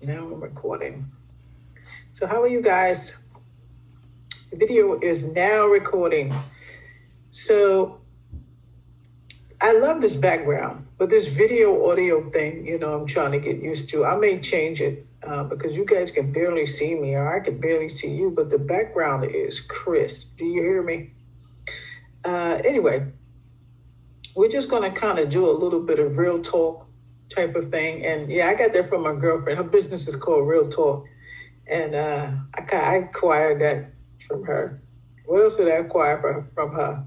Now I'm recording. So how are you guys? The video is now recording. So I love this background, but this video audio thing, I'm trying to get used to. I may change it because you guys can barely see me, or I can barely see you, but the background is crisp. Do you hear me? Anyway, we're just going to kind of do a little bit of real talk type of thing. And yeah, I got that from my girlfriend. Her business is called Real Talk. And I acquired that from her. What else did I acquire from her?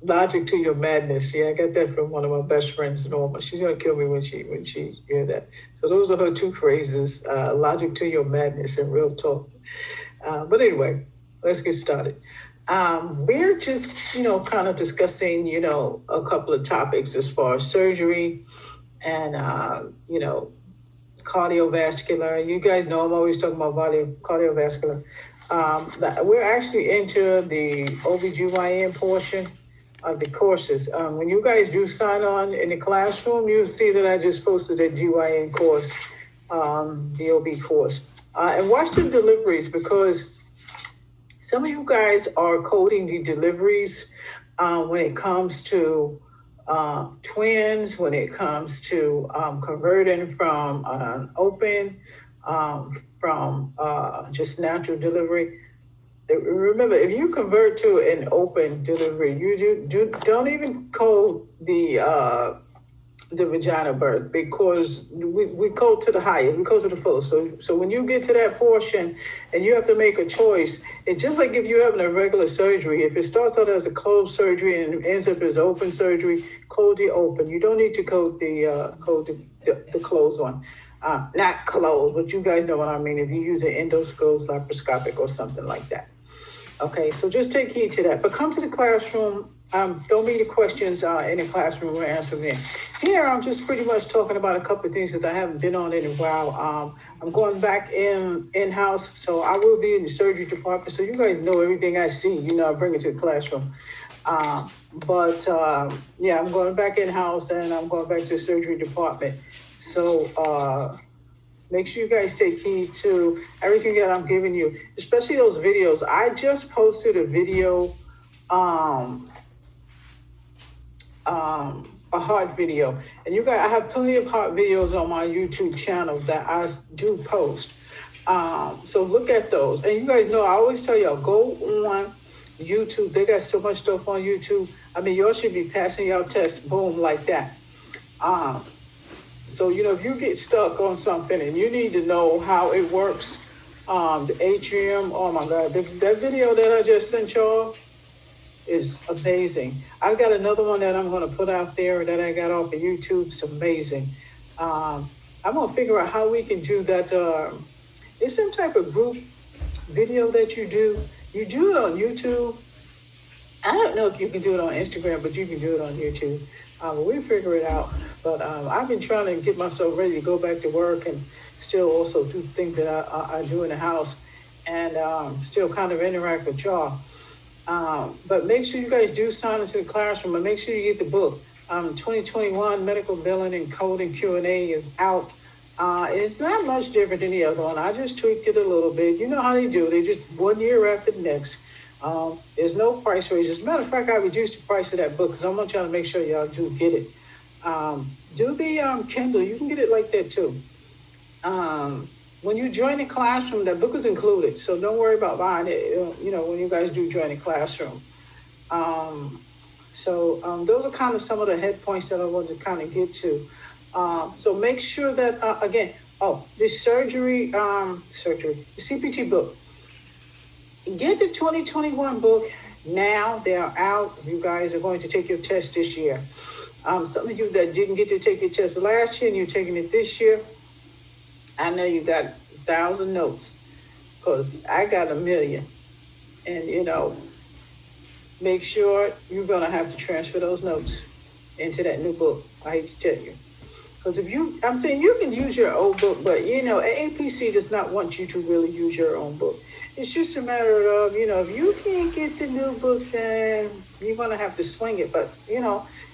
Logic to Your Madness. Yeah, I got that from one of my best friends, Norma. She's gonna kill me when she hear that. So those are her two phrases: logic to your madness and real talk. But anyway, let's get started. We're just, kind of discussing, a couple of topics as far as surgery and, cardiovascular. You guys know I'm always talking about cardiovascular. We're actually into the OBGYN portion of the courses. When you guys do sign on in the classroom, you'll see that I just posted a GYN course, the OB course. And watch the deliveries, because some of you guys are coding the deliveries when it comes to twins, when it comes to converting from open, from just natural delivery. Remember, if you convert to an open delivery, don't even code the vagina birth, because we code to the highest, we code to the fullest. So when you get to that portion and you have to make a choice, it's just like if you're having a regular surgery. If it starts out as a closed surgery and ends up as open surgery, code the open. You don't need to code the closed one. Not closed, but you guys know what I mean. If you use an endoscope, laparoscopic, or something like that. Okay, so just take heed to that. But come to the classroom. Don't be the questions in the classroom. We're answering them. Here, I'm just pretty much talking about a couple of things that I haven't been on in a while. I'm going back in-house, so I will be in the surgery department. So you guys know everything I see. I bring it to the classroom. I'm going back in-house, and I'm going back to the surgery department. So make sure you guys take heed to everything that I'm giving you, especially those videos. I just posted a video, a heart video. And you guys, I have plenty of heart videos on my YouTube channel that I do post. So look at those. And you guys know, I always tell y'all, go on YouTube. They got so much stuff on YouTube. I mean, y'all should be passing y'all tests, boom, like that. So, if you get stuck on something and you need to know how it works, the atrium, oh my God, that video that I just sent y'all is amazing. I've got another one that I'm going to put out there that I got off of YouTube. It's amazing. I'm going to figure out how we can do that. It's some type of group video that you do. You do it on YouTube. I don't know if you can do it on Instagram, but you can do it on YouTube. We'll figure it out. But I've been trying to get myself ready to go back to work and still also do things that I do in the house, and still kind of interact with y'all. But make sure you guys do sign into the classroom, and make sure you get the book. 2021 Medical Billing and Coding Q&A is out. It's not much different than the other one. I just tweaked it a little bit. You know how they do. They just one year after the next. There's no price raise. As a matter of fact, I reduced the price of that book because I want y'all to make sure y'all do get it. Do the Kindle. You can get it like that too. When you join the classroom, that book is included, so don't worry about buying it. When you guys do join the classroom. Those are kind of some of the head points that I want to kind of get to. So make sure that the surgery, the CPT book. Get the 2021 book now. They are out. You guys are going to take your test this year. Some of you that didn't get to take your test last year and you're taking it this year, I know you got 1,000 notes, because I got 1,000,000. And, make sure you're going to have to transfer those notes into that new book. I hate to tell you. Because I'm saying you can use your old book, but, AAPC does not want you to really use your own book. It's just a matter of, if you can't get the new book, then you're going to have to swing it. But,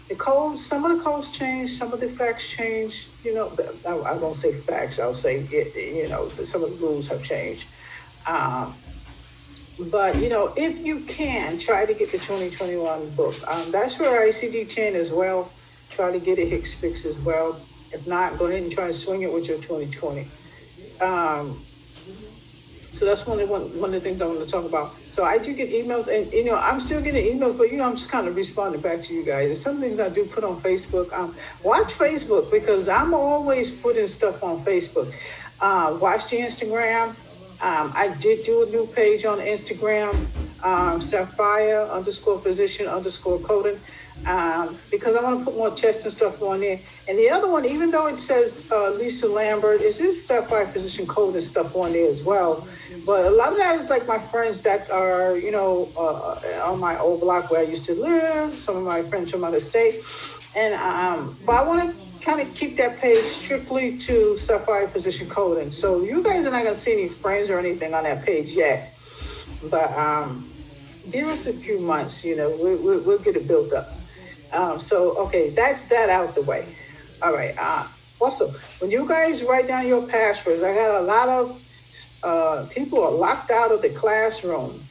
The codes, some of the codes change, some of the facts change. I won't say facts. I'll say it. Some of the rules have changed. Um, but if you can, try to get the 2021 book. That's where ICD 10 as well. Try to get a Hicks fix as well. If not, go ahead and try to swing it with your 2020. Um, so that's one of the things I want to talk about. So I do get emails, and I'm still getting emails, but I'm just kind of responding back to you guys. There's some things I do put on Facebook. Watch Facebook, because I'm always putting stuff on Facebook. Watch the Instagram. I did do a new page on Instagram, Sapphire _physician_coding, because I want to put more chest and stuff on there. And the other one, even though it says Lisa Lambert, it is Sapphire Physician Coding stuff on there as well. But a lot of that is like my friends that are, on my old block where I used to live, some of my friends from out of state. And but I want to kind of keep that page strictly to Sapphire Physician Coding. So you guys are not going to see any friends or anything on that page yet. But give us a few months, we'll get it built up. Okay, that's that out the way. All right. Also, when you guys write down your passwords, I got a lot of people are locked out of the classroom.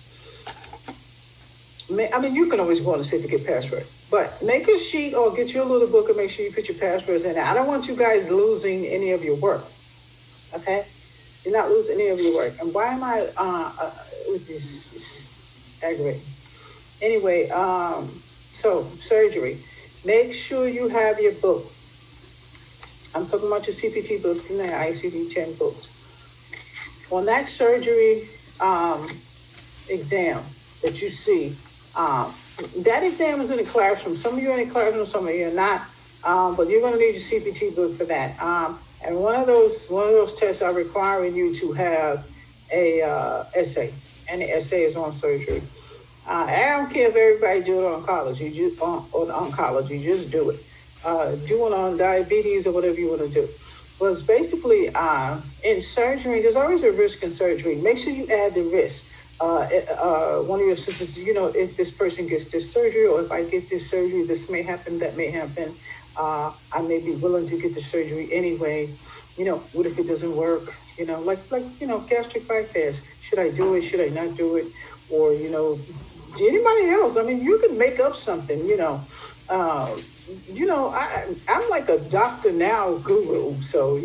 You can always go on and see if you get password, but make a sheet or get you a little book and make sure you put your passwords in there. I don't want you guys losing any of your work. Okay? You're not losing any of your work. And why am I with this aggravating? Anyway, so surgery. Make sure you have your book. I'm talking about your CPT book and the ICD-10 books. On that surgery exam that you see, that exam is in the classroom. Some of you are in the classroom, some of you are not. But you're going to need your CPT book for that. And one of those tests are requiring you to have a essay, and the essay is on surgery. I don't care if everybody do it on oncology. Just do it. Do it on diabetes or whatever you want to do. But it's basically in surgery. There's always a risk in surgery. Make sure you add the risk. One of your sisters, if this person gets this surgery, or if I get this surgery, this may happen, that may happen. I may be willing to get the surgery anyway. What if it doesn't work? Like gastric bypass. Should I do it? Should I not do it? Or anybody else? You can make up something. I'm like a doctor now guru. So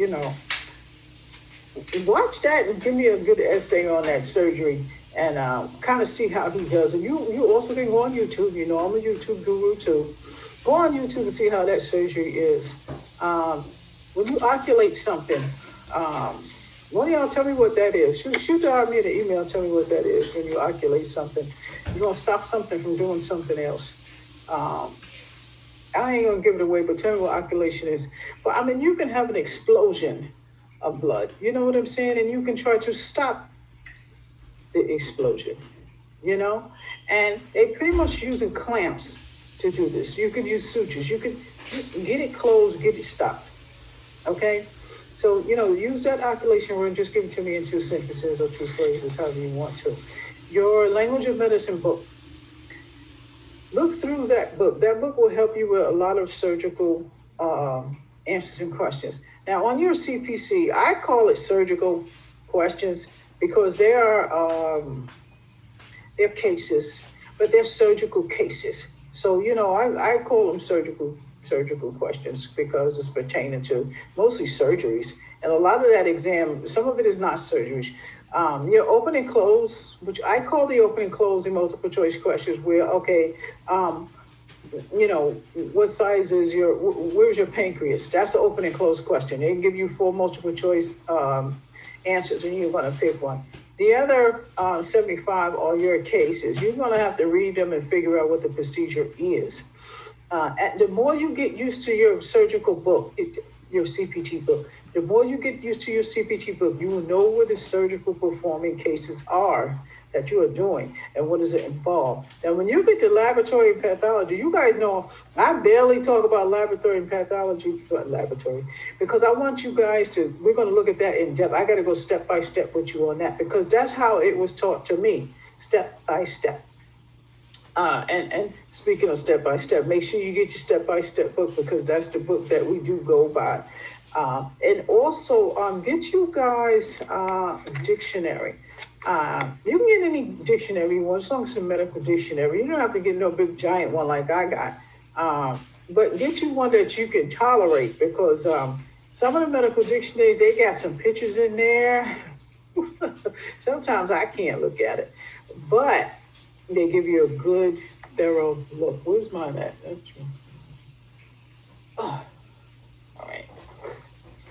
watch that and give me a good essay on that surgery. And kind of see how he does it. You also can go on YouTube. I'm a YouTube guru too. Go on YouTube and see how that surgery is. When you oculate something, one of y'all tell me what that is. Shoot me an email, tell me what that is when you oculate something. You're going to stop something from doing something else. I ain't going to give it away, but tell me what oculation is. But you can have an explosion of blood. You know what I'm saying? And you can try to stop the explosion, and they pretty much using clamps to do this. You could use sutures. You could just get it closed, get it stopped. Okay? So, use that oculation word, just give it to me in 2 sentences or 2 phrases, however you want to. Your language of medicine book. Look through that book. That book will help you with a lot of surgical answers and questions. Now, on your CPC, I call it surgical questions, because they're cases, but they're surgical cases. So, I call them surgical questions because it's pertaining to mostly surgeries. And a lot of that exam, some of it is not surgeries. Your open and close, which I call the open and close in multiple choice questions, where, what size is where's your pancreas? That's the open and close question. They can give you 4 multiple choice answers, and you're going to pick one. The other 75 are your cases. You're going to have to read them and figure out what the procedure is. The more you get used to your surgical book, your CPT book, the more you get used to your CPT book, you will know where the surgical performing cases are that you are doing and what does it involve. Now, when you get to laboratory and pathology, you guys know I barely talk about laboratory and pathology, because I want you guys to, we're going to look at that in depth. I got to go step by step with you on that, because that's how it was taught to me, step by step. And speaking of step by step, make sure you get your step by step book because that's the book that we do go by. And also get you guys dictionary. You can get any dictionary you want, as long as it's a medical dictionary. You don't have to get no big giant one like I got. But get you one that you can tolerate because some of the medical dictionaries, they got some pictures in there. Sometimes I can't look at it. But they give you a good, thorough look. Where's mine at? That's true. Oh, all right.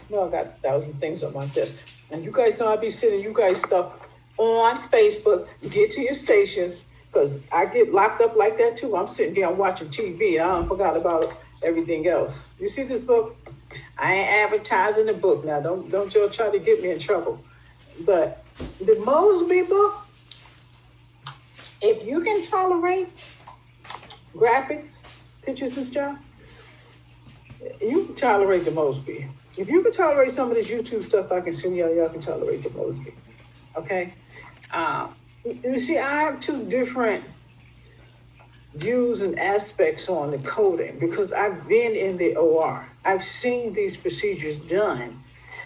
No, I got 1,000 things on my desk. And you guys know I be sending you guys stuff on Facebook. Get to your stations because I get locked up like that too. I'm sitting here, I'm watching TV. I forgot about everything else. You see this book? I ain't advertising the book now. Don't y'all try to get me in trouble. But the Mosby book, if you can tolerate graphics, pictures and stuff, you can tolerate the Mosby. If you can tolerate some of this YouTube stuff I can send y'all can tolerate the Mosby. Okay? You see, I have two different views and aspects on the coding because I've been in the OR. I've seen these procedures done.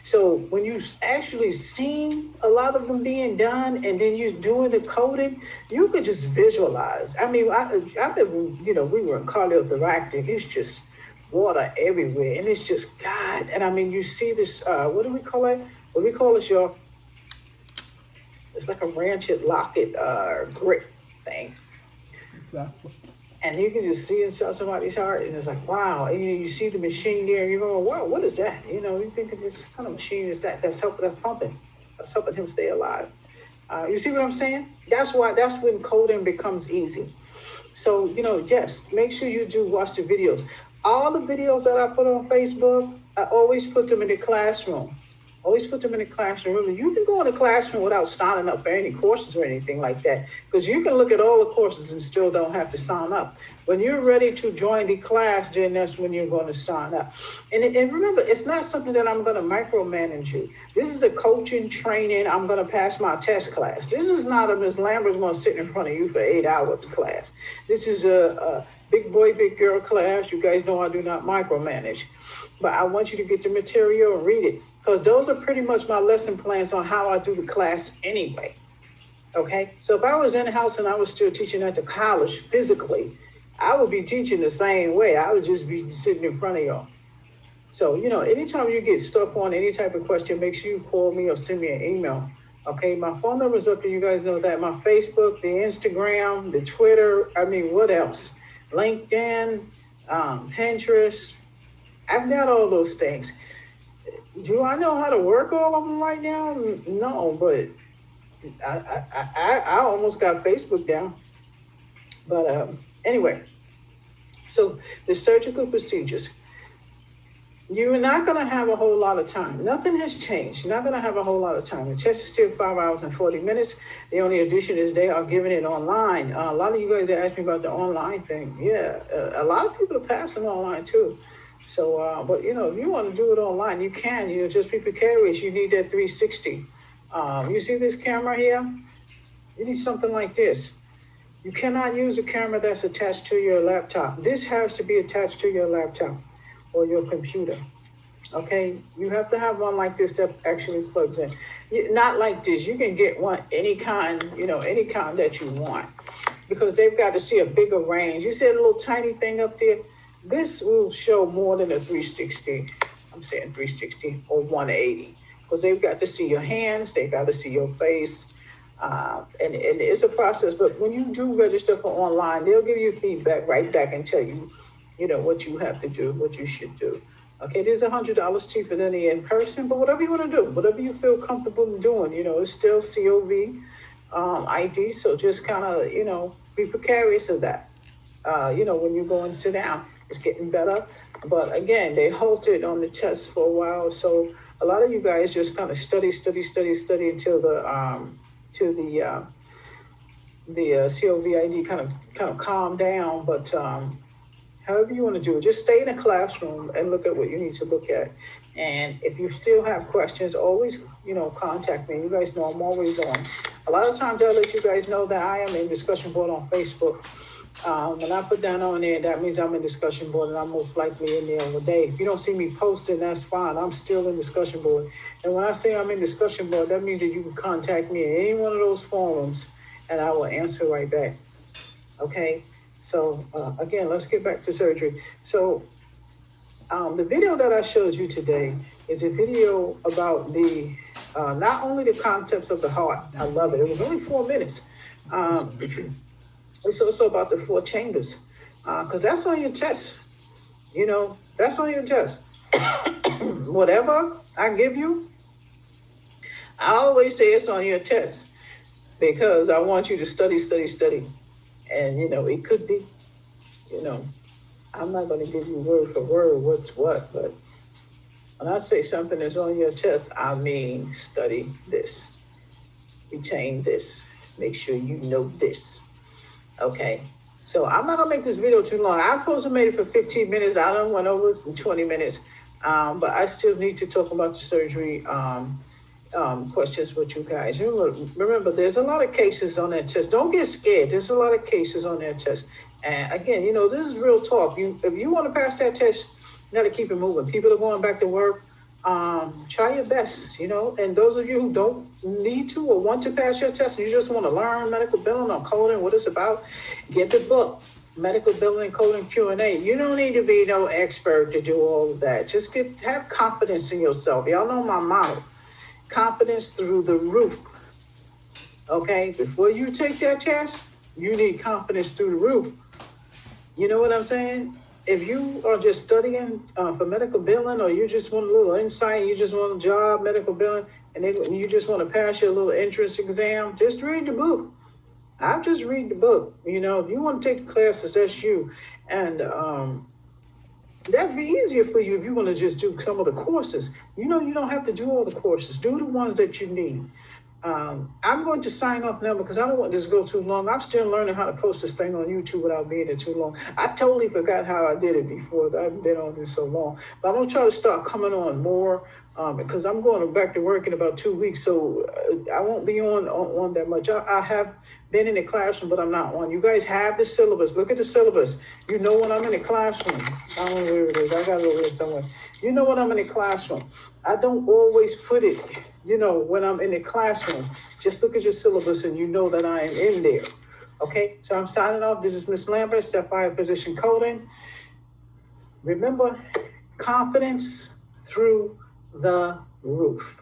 So when you actually seen a lot of them being done and then you're doing the coding, you could just visualize. I mean, I've been, we were in cardiothoracic. It's just water everywhere. And it's just, God. And I mean, you see this, what do we call it? What do we call it, y'all? It's like a ranchet locket grip thing. Exactly. And you can just see inside somebody's heart, and it's like, wow. And you see the machine there, and you're going, wow, what is that? You think of this kind of machine is that's helping us pumping, that's helping him stay alive. You see what I'm saying? That's when coding becomes easy. So, yes, make sure you do watch the videos. All the videos that I put on Facebook, I always put them in the classroom. Always put them in the classroom. Remember, you can go in the classroom without signing up for any courses or anything like that, because you can look at all the courses and still don't have to sign up. When you're ready to join the class, then that's when you're going to sign up. And remember, it's not something that I'm going to micromanage you. This is a coaching, training, I'm going to pass my test class. This is not a Ms. Lambert's going to sit in front of you for 8 hours class. This is a big boy, big girl class. You guys know I do not micromanage. But I want you to get the material and read it. Because those are pretty much my lesson plans on how I do the class anyway. Okay? So if I was in-house and I was still teaching at the college physically, I would be teaching the same way. I would just be sitting in front of y'all. So, anytime you get stuck on any type of question, make sure you call me or send me an email. Okay? My phone number's up there. You guys know that. My Facebook, the Instagram, the Twitter. I mean, what else? LinkedIn, Pinterest. I've got all those things. Do I know how to work all of them right now? No, but I almost got Facebook down. But anyway, so the surgical procedures, you're not going to have a whole lot of time. Nothing has changed. You're not going to have a whole lot of time. The test is still 5 hours and 40 minutes. The only addition is they are giving it online. A lot of you guys asked me about the online thing. Yeah, a lot of people are passing online too. So, but if you want to do it online, you can. Just be precarious. You need that 360. You see this camera here? You need something like this. You cannot use a camera that's attached to your laptop. This has to be attached to your laptop or your computer. Okay? You have to have one like this that actually plugs in. Not like this. You can get one any kind that you want, because they've got to see a bigger range. You see a little tiny thing up there? This will show more than a 360. I'm saying 360 or 180, because they've got to see your hands, they've got to see your face, and it's a process. But when you do register for online, they'll give you feedback right back and tell you, what you have to do, what you should do. Okay, there's $100 cheaper than the in-person, but whatever you want to do, whatever you feel comfortable doing, it's still COV ID, so just kind of, be precarious of that. When you go and sit down, it's getting better. But again, they halted on the test for a while. So a lot of you guys just kind of study until the COVID kind of calm down. But however you want to do it, just stay in the classroom and look at what you need to look at. And if you still have questions, always, contact me. You guys know I'm always on. A lot of times I'll let you guys know that I am in discussion board on Facebook. When I put that on there, that means I'm in discussion board and I'm most likely in there all day. If you don't see me posting, that's fine. I'm still in discussion board. And when I say I'm in discussion board, that means that you can contact me in any one of those forums and I will answer right back. Okay? So, again, let's get back to surgery. So, the video that I showed you today is a video about the not only the concepts of the heart. I love it. It was only 4 minutes. It's also about the 4 chambers, because that's on your chest. You know, that's on your chest. Whatever I give you, I always say it's on your chest because I want you to study. And, you know, it could be, you know, I'm not going to give you word for word what's what, but when I say something is on your chest, I mean study this, retain this, make sure you know this. Okay, so I'm not gonna make this video too long. I'm supposed to make it for 15 minutes. I done went over 20 minutes, but I still need to talk about the surgery questions with you guys. Remember, there's a lot of cases on that test. Don't get scared. There's a lot of cases on that test. And again, you know, this is real talk. If you want to pass that test, you got to keep it moving. People are going back to work. Try your best, you know. And those of you who don't need to or want to pass your test, and you just want to learn medical billing or coding, what it's about, get the book, Medical Billing, Coding, Q&A. You don't need to be no expert to do all of that. Just have confidence in yourself. Y'all know my motto. Confidence through the roof. Okay? Before you take that test, you need confidence through the roof. You know what I'm saying? If you are just studying for medical billing, or you just want a little insight, you just want a job, medical billing, and you just want to pass your little entrance exam, just read the book. I'll just read the book. You know, if you want to take the classes, that's you. And that'd be easier for you if you want to just do some of the courses. You know, you don't have to do all the courses. Do the ones that you need. I'm going to sign off now because I don't want this to go too long. I'm still learning how to post this thing on YouTube without being there too long. I totally forgot how I did it before. I've been on this so long. But I'm going to try to start coming on more because I'm going back to work in about 2 weeks. So I won't be on that much. I have been in the classroom, but I'm not on. You guys have the syllabus. Look at the syllabus. You know when I'm in the classroom. I don't know where it is. I got it over there somewhere. You know when I'm in the classroom. I don't always put it, you know, when I'm in the classroom. Just look at your syllabus and you know that I am in there. Okay, so I'm signing off. This is Ms. Lambert, Sapphire Physician Coding. Remember, confidence through the roof.